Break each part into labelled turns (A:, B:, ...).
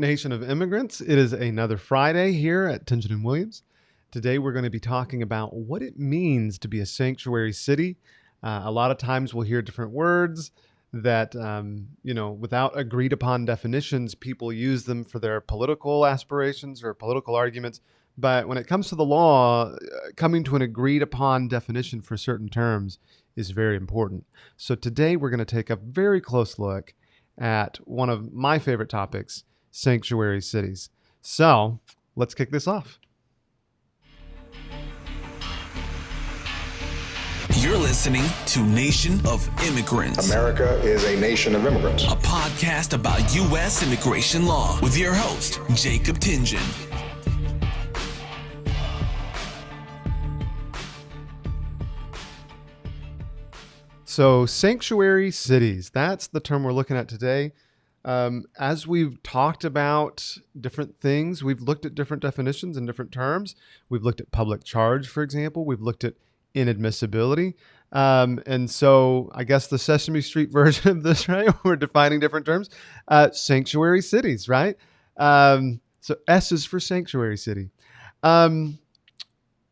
A: nation of immigrants. It is another Friday here at Tingen Williams. Today we're going to be talking about what it means to be a sanctuary city. A lot of times we'll hear different words that, without agreed upon definitions, people use them for their political aspirations or political arguments. But when it comes to the law, coming to an agreed upon definition for certain terms is very important. So today we're going to take a very close look at one of my favorite topics, sanctuary cities. So let's kick this off.
B: You're listening to Nation of Immigrants.
C: America is a nation of immigrants.
B: A podcast about U.S. immigration law with your host, Jacob Tingen.
A: So sanctuary cities, that's the term we're looking at today. As we've talked about different things, we've looked at different definitions and different terms. We've looked at public charge, for example. We've looked at inadmissibility. And so I guess the Sesame Street version of this, right? We're defining different terms. Sanctuary cities, right? So S is for sanctuary city.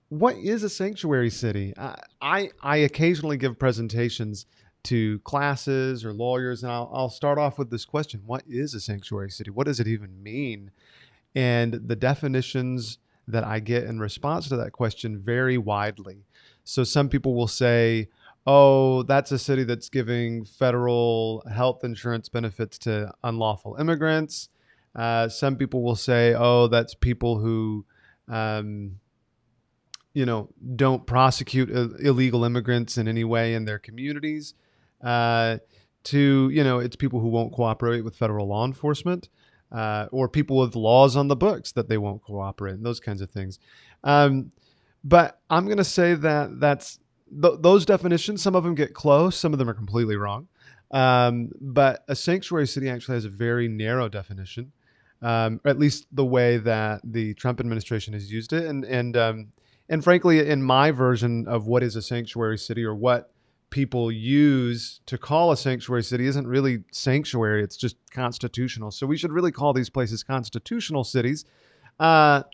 A: What is a sanctuary city? I occasionally give presentations to classes or lawyers, and I'll start off with this question. What is a sanctuary city? What does it even mean? And the definitions that I get in response to that question vary widely. So some people will say, oh, that's a city that's giving federal health insurance benefits to unlawful immigrants. Some people will say, oh, that's people who don't prosecute illegal immigrants in any way in their communities. It's people who won't cooperate with federal law enforcement, or people with laws on the books that they won't cooperate, and those kinds of things. But I'm going to say that those definitions, some of them get close, some of them are completely wrong. But a sanctuary city actually has a very narrow definition, or at least the way that the Trump administration has used it. And frankly, in my version of what is a sanctuary city, or what people use to call a sanctuary city, isn't really sanctuary, it's just constitutional. So we should really call these places constitutional cities. But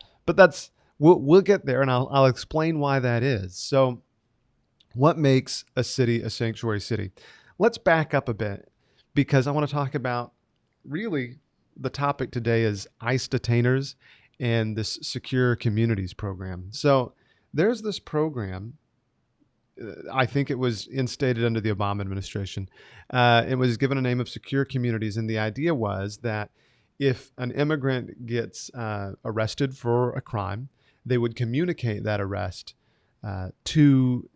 A: we'll get there, and I'll explain why that is. So what makes a city a sanctuary city? Let's back up a bit, because I want to talk about, really, the topic today is ICE detainers and this Secure Communities program. So there's this program. I think it was instated under the Obama administration. It was given a name of Secure Communities, and the idea was that if an immigrant gets arrested for a crime, they would communicate that arrest to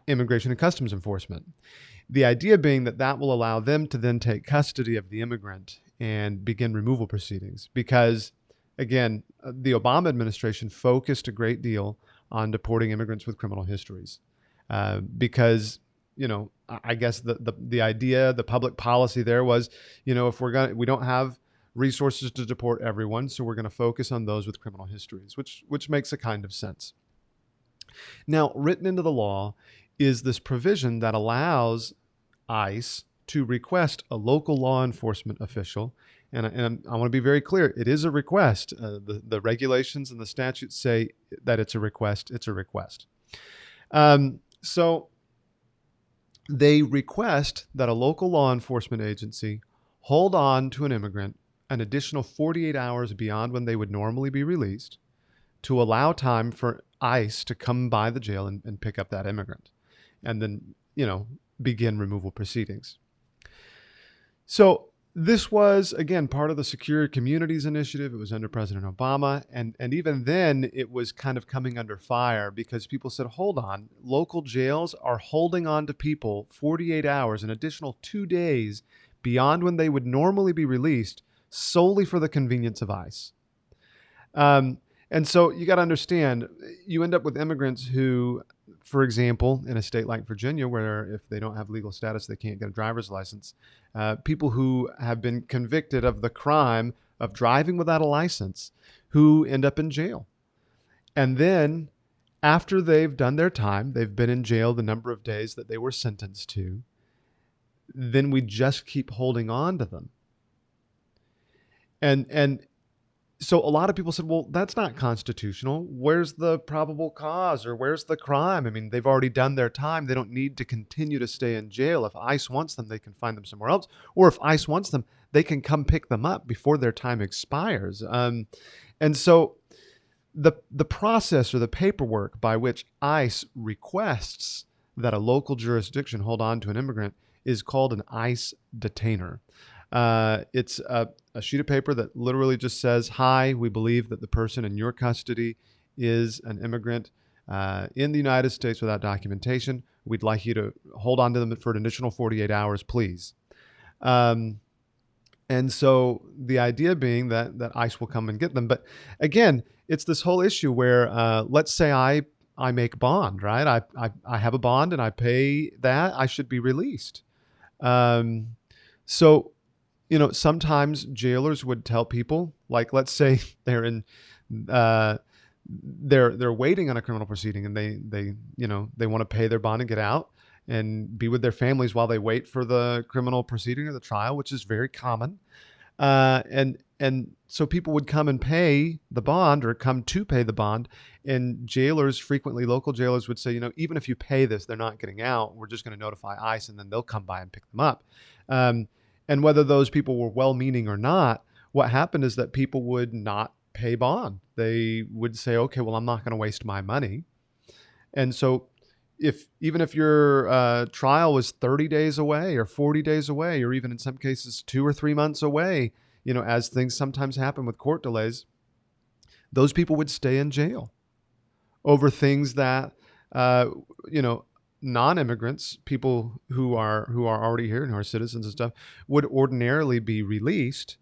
A: Immigration and Customs Enforcement. The idea being that will allow them to then take custody of the immigrant and begin removal proceedings. Because, again, the Obama administration focused a great deal on deporting immigrants with criminal histories. Because, I guess the idea, the public policy there was, if we don't have resources to deport everyone, so we're going to focus on those with criminal histories, which makes a kind of sense. Now, written into the law is this provision that allows ICE to request a local law enforcement official, and I want to be very clear, it is a request. The regulations and the statutes say that it's a request. It's a request. So they request that a local law enforcement agency hold on to an immigrant an additional 48 hours beyond when they would normally be released, to allow time for ICE to come by the jail and pick up that immigrant, and then, begin removal proceedings. So this was, again, part of the Secure Communities initiative. It was under President Obama. And even then, it was kind of coming under fire, because people said, hold on, local jails are holding on to people 48 hours, an additional 2 days beyond when they would normally be released, solely for the convenience of ICE. And so you got to understand, you end up with immigrants who, for example, in a state like Virginia, where if they don't have legal status, they can't get a driver's license, people who have been convicted of the crime of driving without a license, who end up in jail. And then after they've done their time, they've been in jail the number of days that they were sentenced to, then we just keep holding on to them. And So a lot of people said, well, that's not constitutional. Where's the probable cause, or where's the crime? I mean, they've already done their time. They don't need to continue to stay in jail. If ICE wants them, they can find them somewhere else. Or if ICE wants them, they can come pick them up before their time expires. And so the process, or the paperwork by which ICE requests that a local jurisdiction hold on to an immigrant is called an ICE detainer. It's a sheet of paper that literally just says, hi, we believe that the person in your custody is an immigrant in the United States without documentation. We'd like you to hold on to them for an additional 48 hours, please. And so the idea being that ICE will come and get them. But again, it's this whole issue where, let's say I make bond, right? I have a bond and I pay that, I should be released. So, sometimes jailers would tell people, like, let's say they're in, they're waiting on a criminal proceeding, and they want to pay their bond and get out and be with their families while they wait for the criminal proceeding or the trial, which is very common. And so people would come and pay the bond, or come to pay the bond. And jailers, frequently local jailers, would say, even if you pay this, they're not getting out. We're just going to notify ICE, and then they'll come by and pick them up. And whether those people were well-meaning or not, what happened is that people would not pay bond. They would say, okay, well, I'm not going to waste my money. And so even if your trial was 30 days away or 40 days away, or even in some cases 2 or 3 months away, as things sometimes happen with court delays, those people would stay in jail over things that, non-immigrants, people who are already here and who are citizens and stuff, would ordinarily be released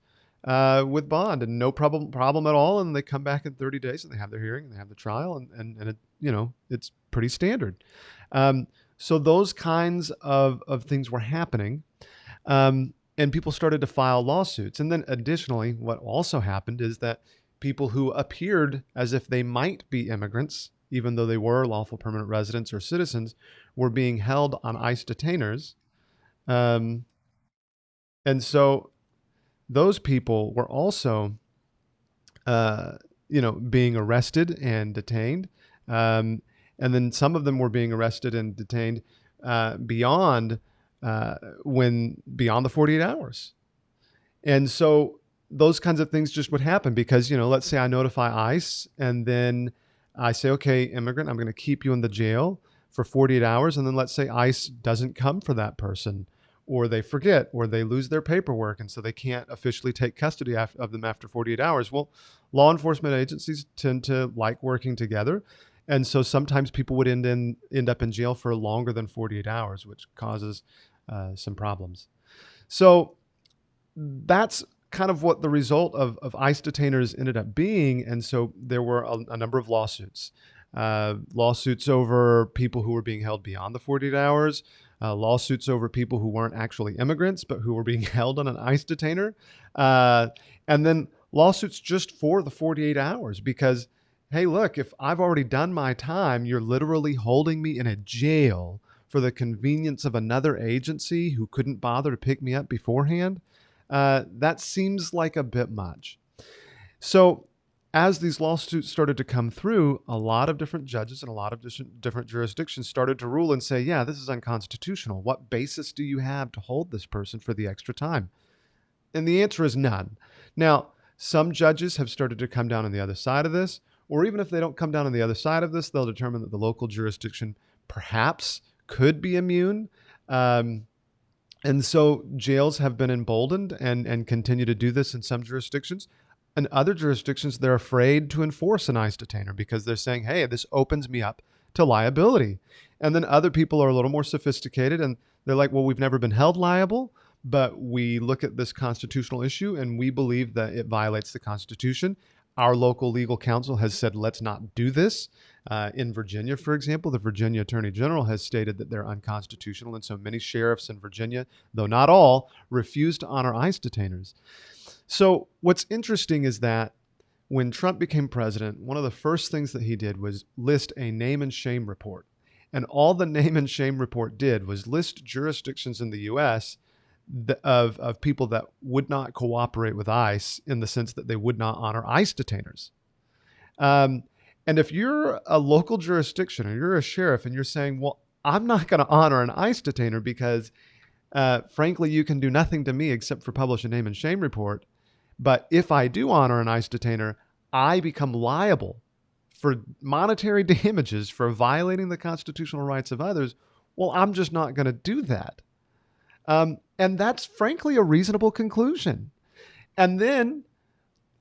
A: with bond and no problem at all. And they come back in 30 days and they have their hearing and they have the trial, and it, it's pretty standard. So those kinds of things were happening. And people started to file lawsuits. And then additionally, what also happened is that people who appeared as if they might be immigrants, even though they were lawful permanent residents or citizens, were being held on ICE detainers. And so those people were also, being arrested and detained. And then some of them were being arrested and detained beyond the 48 hours. And so those kinds of things just would happen because, let's say I notify ICE, and then I say, okay, immigrant, I'm going to keep you in the jail for 48 hours. And then let's say ICE doesn't come for that person, or they forget, or they lose their paperwork, and so they can't officially take custody of them after 48 hours. Well, law enforcement agencies tend to like working together. And so sometimes people would end up in jail for longer than 48 hours, which causes some problems. So that's kind of what the result of ICE detainers ended up being. And so there were a number of lawsuits over people who were being held beyond the 48 hours, lawsuits over people who weren't actually immigrants, but who were being held on an ICE detainer, and then lawsuits just for the 48 hours because, hey, look, if I've already done my time, you're literally holding me in a jail for the convenience of another agency who couldn't bother to pick me up beforehand. That seems like a bit much. So as these lawsuits started to come through, a lot of different judges and a lot of different jurisdictions started to rule and say, yeah, this is unconstitutional. What basis do you have to hold this person for the extra time? And the answer is none. Now, some judges have started to come down on the other side of this, or even if they don't come down on the other side of this, they'll determine that the local jurisdiction perhaps could be immune. And so jails have been emboldened and continue to do this in some jurisdictions. In other jurisdictions, they're afraid to enforce an ICE detainer because they're saying, hey, this opens me up to liability. And then other people are a little more sophisticated and they're like, well, we've never been held liable, but we look at this constitutional issue and we believe that it violates the Constitution. Our local legal counsel has said, let's not do this. In Virginia, for example, the Virginia Attorney General has stated that they're unconstitutional. And so many sheriffs in Virginia, though not all, refuse to honor ICE detainers. So what's interesting is that when Trump became president, one of the first things that he did was list a name and shame report. And all the name and shame report did was list jurisdictions in the U.S. of people that would not cooperate with ICE in the sense that they would not honor ICE detainers. And if you're a local jurisdiction or you're a sheriff and you're saying, well, I'm not going to honor an ICE detainer because, frankly, you can do nothing to me except for publish a name and shame report. But if I do honor an ICE detainer, I become liable for monetary damages for violating the constitutional rights of others. Well, I'm just not going to do that. And that's frankly a reasonable conclusion. And then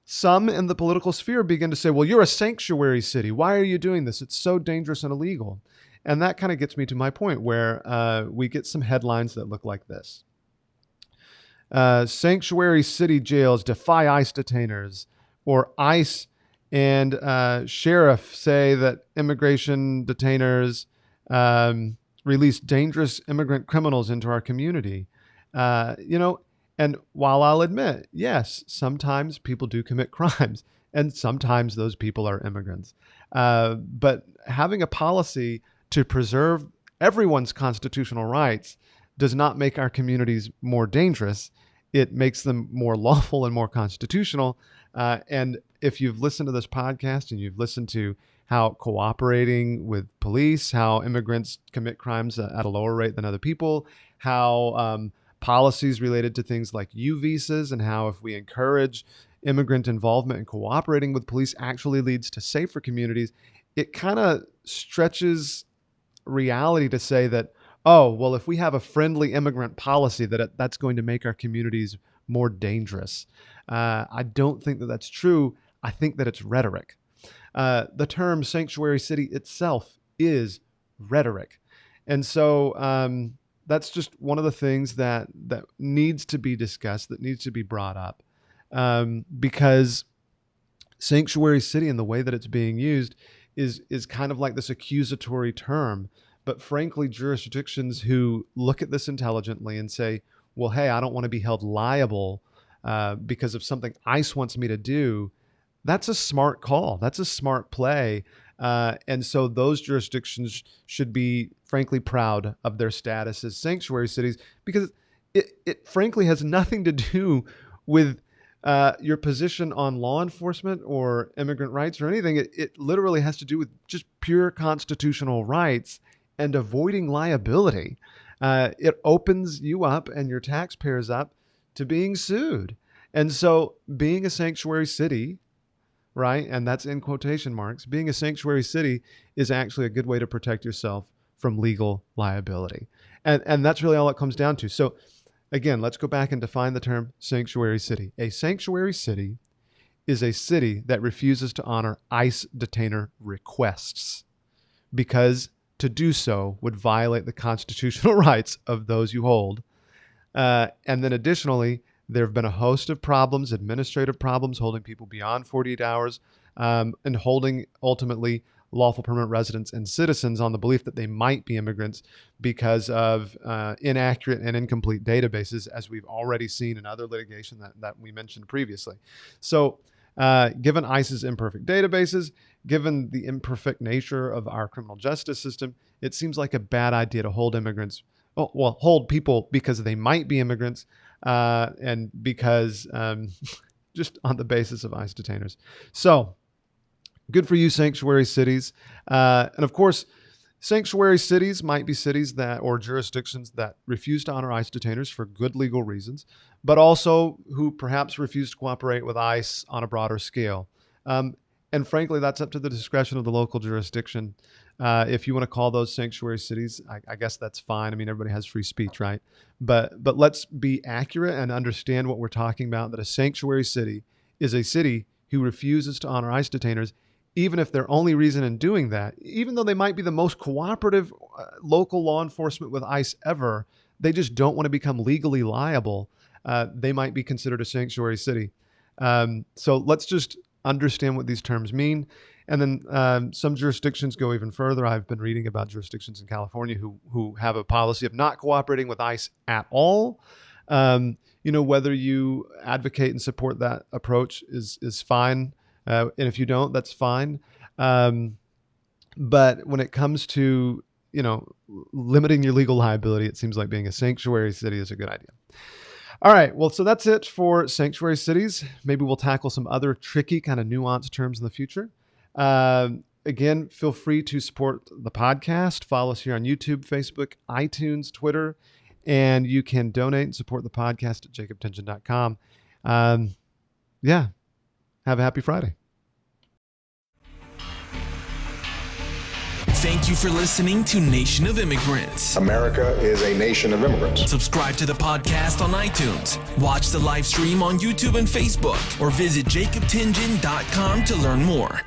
A: some in the political sphere begin to say, well, you're a sanctuary city. Why are you doing this? It's so dangerous and illegal. And that kind of gets me to my point where we get some headlines that look like this. Sanctuary city jails defy ICE detainers, or ICE and sheriff say that immigration detainers release dangerous immigrant criminals into our community. And while I'll admit, yes, sometimes people do commit crimes, and sometimes those people are immigrants. But having a policy to preserve everyone's constitutional rights does not make our communities more dangerous. It makes them more lawful and more constitutional. And if you've listened to this podcast and you've listened to how cooperating with police, how immigrants commit crimes at a lower rate than other people, how policies related to things like U visas, and how if we encourage immigrant involvement and cooperating with police actually leads to safer communities, it kind of stretches reality to say that, oh, well, if we have a friendly immigrant policy, that's going to make our communities more dangerous. I don't think that that's true. I think that it's rhetoric. The term sanctuary city itself is rhetoric. And so that's just one of the things that needs to be discussed, that needs to be brought up, because sanctuary city and the way that it's being used is kind of like this accusatory term. But frankly, jurisdictions who look at this intelligently and say, well, hey, I don't want to be held liable because of something ICE wants me to do, that's a smart call. That's a smart play. And so those jurisdictions should be, frankly, proud of their status as sanctuary cities, because it frankly has nothing to do with your position on law enforcement or immigrant rights or anything. It literally has to do with just pure constitutional rights and avoiding liability. It opens you up and your taxpayers up to being sued. And so being a sanctuary city, right, and that's in quotation marks, being a sanctuary city is actually a good way to protect yourself from legal liability. And that's really all it comes down to. So again, let's go back and define the term sanctuary city. A sanctuary city is a city that refuses to honor ICE detainer requests, because to do so would violate the constitutional rights of those you hold. And then additionally, there have been a host of problems, administrative problems, holding people beyond 48 hours, and holding ultimately lawful permanent residents and citizens on the belief that they might be immigrants because of inaccurate and incomplete databases, as we've already seen in other litigation that we mentioned previously. So given ICE's imperfect databases, given the imperfect nature of our criminal justice system, it seems like a bad idea to hold immigrants, hold people because they might be immigrants, and because just on the basis of ICE detainers. So good for you, sanctuary cities. And of course, sanctuary cities might be cities that, or jurisdictions that refuse to honor ICE detainers for good legal reasons, but also who perhaps refuse to cooperate with ICE on a broader scale. And frankly, that's up to the discretion of the local jurisdiction. If you want to call those sanctuary cities, I guess that's fine. I mean, everybody has free speech, right? But let's be accurate and understand what we're talking about, that a sanctuary city is a city who refuses to honor ICE detainers, even if their only reason in doing that, even though they might be the most cooperative local law enforcement with ICE ever, they just don't want to become legally liable. They might be considered a sanctuary city. So let's just understand what these terms mean. And then some jurisdictions go even further. I've been reading about jurisdictions in California who have a policy of not cooperating with ICE at all. Whether you advocate and support that approach is fine. And if you don't, that's fine. But when it comes to limiting your legal liability, it seems like being a sanctuary city is a good idea. All right. Well, so that's it for sanctuary cities. Maybe we'll tackle some other tricky kind of nuanced terms in the future. Again, feel free to support the podcast. Follow us here on YouTube, Facebook, iTunes, Twitter, and you can donate and support the podcast at jacobtingen.com. Yeah. Have a happy Friday.
B: Thank you for listening to Nation of Immigrants.
C: America is a nation of immigrants.
B: Subscribe to the podcast on iTunes. Watch the live stream on YouTube and Facebook, or visit jacobtingen.com to learn more.